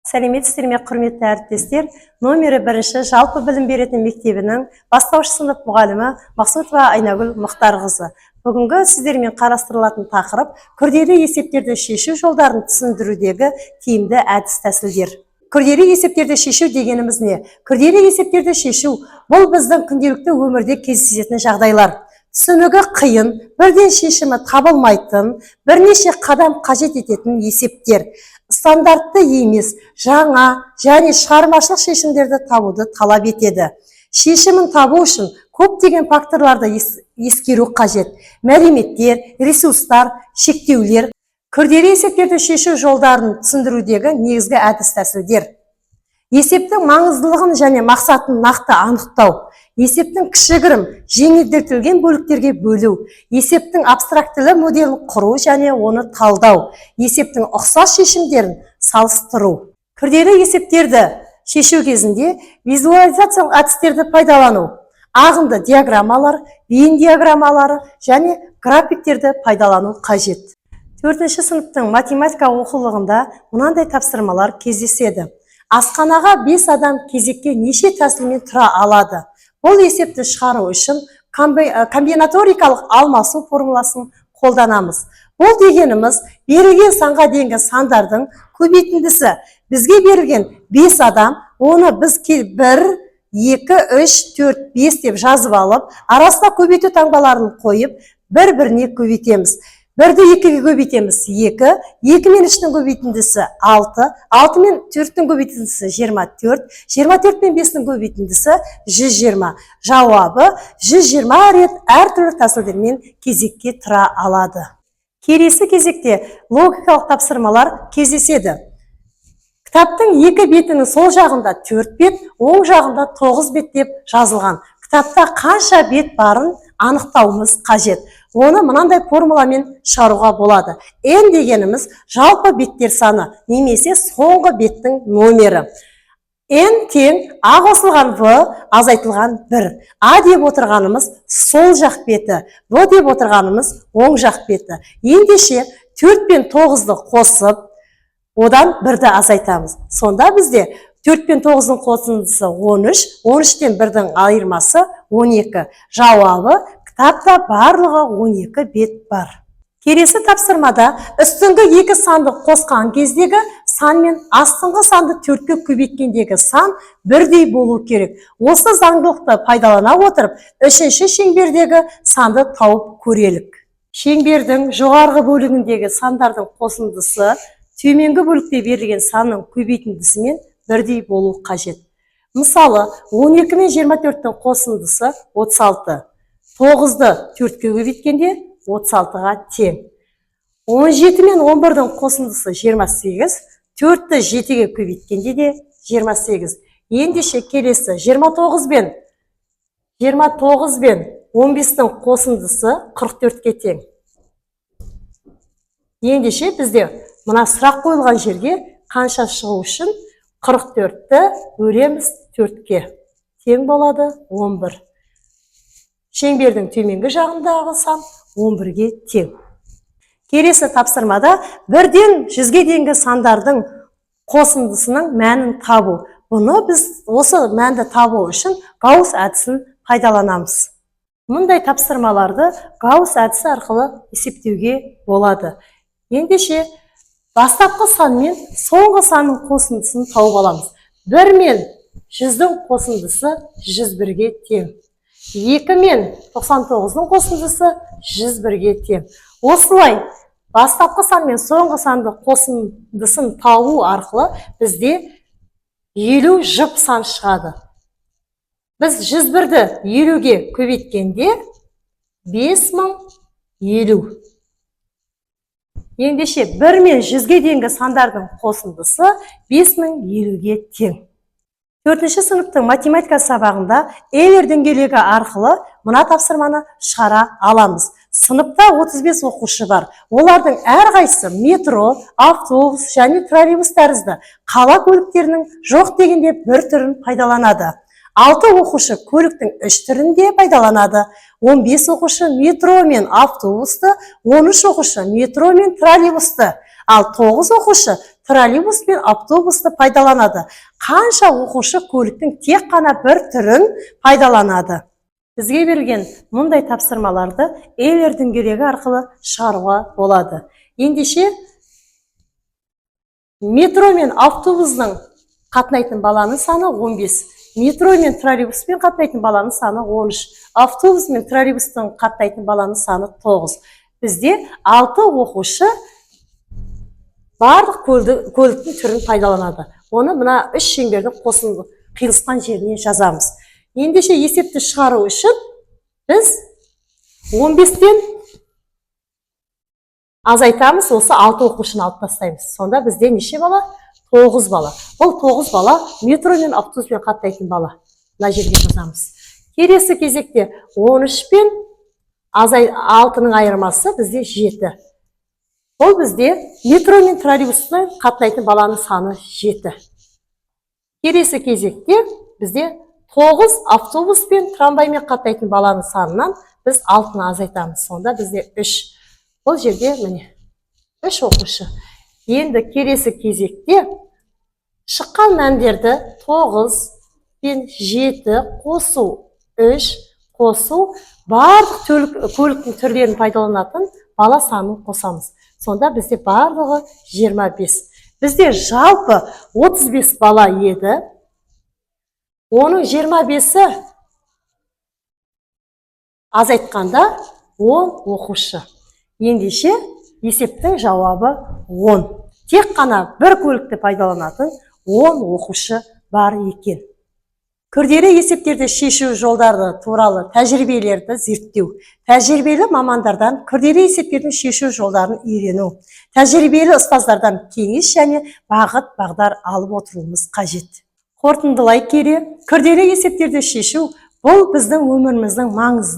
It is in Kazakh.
Сәлеметсіздер ме, құрметті әріптестер. Номері 1 жалпы білім беретін мектебінің бастауыш сынып мұғалімі Мақсутова Айнагүл Мұхтарқызы. Бүгінгі сіздермен қарастырылатын тақырып күрделі есептерді шешу жолдарын түсіндірудегі тиімді әдіс тәсілдер. Күрделі есептерді шешу дегеніміз не? Күрделі есептерді шешу бұл біздің күнделікті өмірде кездесетін жағдайлар. Түсінігі қиын, бірден шешімі табылмайтын, бірнеше қадам қажет ететін есептер. Стандартты емес, жаңа және шығармашылық шешімдерді табуды талап етеді. Шешімін табу үшін көптеген факторларды ескеру қажет. Мәліметтер, ресурстар, шектеулер. Күрделі есептерді шешу жолдарын түсіндірудегі негізгі әдіс тәсілдер. Есептің маңыздылығын және мақсатын нақты анықтау. Есептің кішігірім, жеңілдетілген бөліктерге бөлу. Есептің абстрактілі моделін құру және оны талдау. Есептің ұқсас шешімдерін салыстыру. Күрделі есептерді шешу кезінде визуализациялық әдістерді пайдалану. Ағынды диаграммалар, вен диаграммалары және графиктерді пайдалану қажет. 4-ші сыныптың математика оқулығында мынандай тапсырмалар кездеседі. Асханаға 5 адам кезекке неше тәсілмен тұра алады? Бұл есепті шығару үшін комбинаторикалық алмасу формуласын қолданамыз. Бұл дегеніміз берілген санға дейінгі сандардың көбейтіндісі. Бізге берілген 5 адам, оны біз 1, 2, 3, 4, 5 деп жазып алып, арасына көбейту таңбаларын қойып, бір-біріне көбейтеміз. 1-ді 2-ге көбейтеміз 2, 2 мен 3-дің көбейтіндісі 6, 6 мен 4-дің көбейтіндісі 24, 24 мен 5-дің көбейтіндісі 120. Жауабы 120 рет әртүрлі тәсілдермен кезекке тұра алады. Келесі кезекте логикалық тапсырмалар кездеседі. Кітаптың 2 бетінің сол жағында 4 бет, оң жағында 9 бет деп жазылған. Кітапта қанша бет барын анықтауымыз қажет. Оны мынандай формуламен шығаруға болады. N дегеніміз жалпы беттер саны, немесе соңғы беттің номері. N тең А қосылған В азайтылған 1. А деп отырғанымыз сол жақ беті, В деп отырғанымыз оң жақ беті. Ендеше 4 пен 9-ды қосып, одан 1-ді азайтамыз. Сонда бізде 4 пен 9-ның қосындысы 13, 13-тен 1-дің айырмасы 12. Жауабы кітапта барлығы 12 бет бар. Келесі тапсырмада үстіңгі 2 санды қосқан кездегі сан мен астыңғы санды 4-ке көбейткендегі сан бірдей болу керек. Осы заңдылықты пайдалана отырып, 3-ші шеңбердегі санды тауып көрелік. Шеңбердің жоғарғы бөлігіндегі сандардың қосындысы төменгі бөлікте берілген санның көбейтіндісімен бірдей болу қажет. Мысалы, 12 мен 24-тің қосындысы 36. 9-ды 4-ке көбейткенде 36-ға тең. 17 мен 11-дің қосындысы 28, 4-ті 7-ге көбейткенде де 28. Ендеше келесі 29 бен 15-дің қосындысы 44-ке тең. Ендеше бізде мына сұрақ қойылған жерге қанша шығу үшін 44-ті бөлеміз 4-ке. Тең болады 11. Шеңбердің төменгі жағындағы сан 11-ге тең. Келесі тапсырмада 1-ден 100-ге дейінгі сандардың қосындысының мәнін табу. Бұны біз осы мәнді табу үшін Гаусс әдісін пайдаланамыз. Мұндай тапсырмаларды Гаусс әдісі арқылы есептеуге болады. Ендеше бастапқы сан мен соңғы санның қосындысын тауып аламыз. 1 мен 100-дің қосындысы 101-ге тең. 2 мен 99-ның қосындысы 101-ге тең. Осылай, бастапқы сан мен соңғы санды қосындысын табу арқылы бізде 50 жұп сан шығады. Біз 101-ді 50-ге көбейткенде 5050. Ендеше 1 мен 100-ге дейінгі сандардың қосындысы 5050-ге тең. 4-ші сыныптың математика сабағында Эйлер дөңгелегі арқылы мына тапсырманы шығара аламыз. Сыныпта 35 оқушы бар. Олардың әрқайсысы метро, автобус және троллейбус тәрізді қала көліктерінің жоқ дегенде бір түрін пайдаланады. 6 оқушы көліктің 3 түрінде пайдаланады. 15 оқушы метро мен автобусты, 13 оқушы метро мен троллейбусты, ал 9 оқушы троллейбус пен автобусты пайдаланады. Қанша оқушы көліктің тек қана бір түрін пайдаланады. Бізге берілген мұндай тапсырмаларды Эйлер дөңгелегі арқылы шығаруға болады. Ендеше метро мен автобустың қатынайтын баланың саны 15. Метро мен троллейбуспен қатынайтын баланың саны 13. Автобус мен троллейбустың қатынайтын баланың саны 9. Бізде 6 оқушы барлық көліктің түрін пайдаланады. Оны мына 3 шеңбердің қиылысқан жеріне жазамыз. Ендеше есепті шығару үшін біз 15-тен азайтамыз, осы 6 оқушыны алып тастаймыз. Сонда бізде неше бала? 9 бала. Бұл 9 бала метро мен автобуспен қатынайтын бала. Мына жерге жазамыз. Келесі кезекте 13 пен 6-ның айырмасы бізде 7. Бұл бізде метро мен троллейбуспен қатынайтын баланың саны 7. Келесі кезекте бізде 9 автобус пен трамваймен қатынайтын баланың санынан біз 6-ны азайтамыз. Сонда бізде 3. Бұл жерде міне 3 оқушы. Енді келесі кезекте шыққан мәндерді 9 пен 7 қосу, 3 қосу, барлық көліктің түрлерін пайдаланатын бала санын қосамыз. Сонда бізде барлығы 25. Бізде жалпы 35 бала еді. Оның 25-і азайтқанда 10 оқушы. Ендеше есептің жауабы 10. Тек қана бір көлікті пайдаланатын 10 оқушы бар екен. Күрделі есептерді шешу жолдары туралы тәжірибелерді зерттеу. Тәжірибелі мамандардан күрделі есептердің шешу жолдарын үйрену. Тәжірибелі ұстаздардан кеңес және бағыт-бағдар алып отыруымыз қажет. Қорытындылай келе, күрделі есептерді шешу бұл біздің өміріміздің маңызды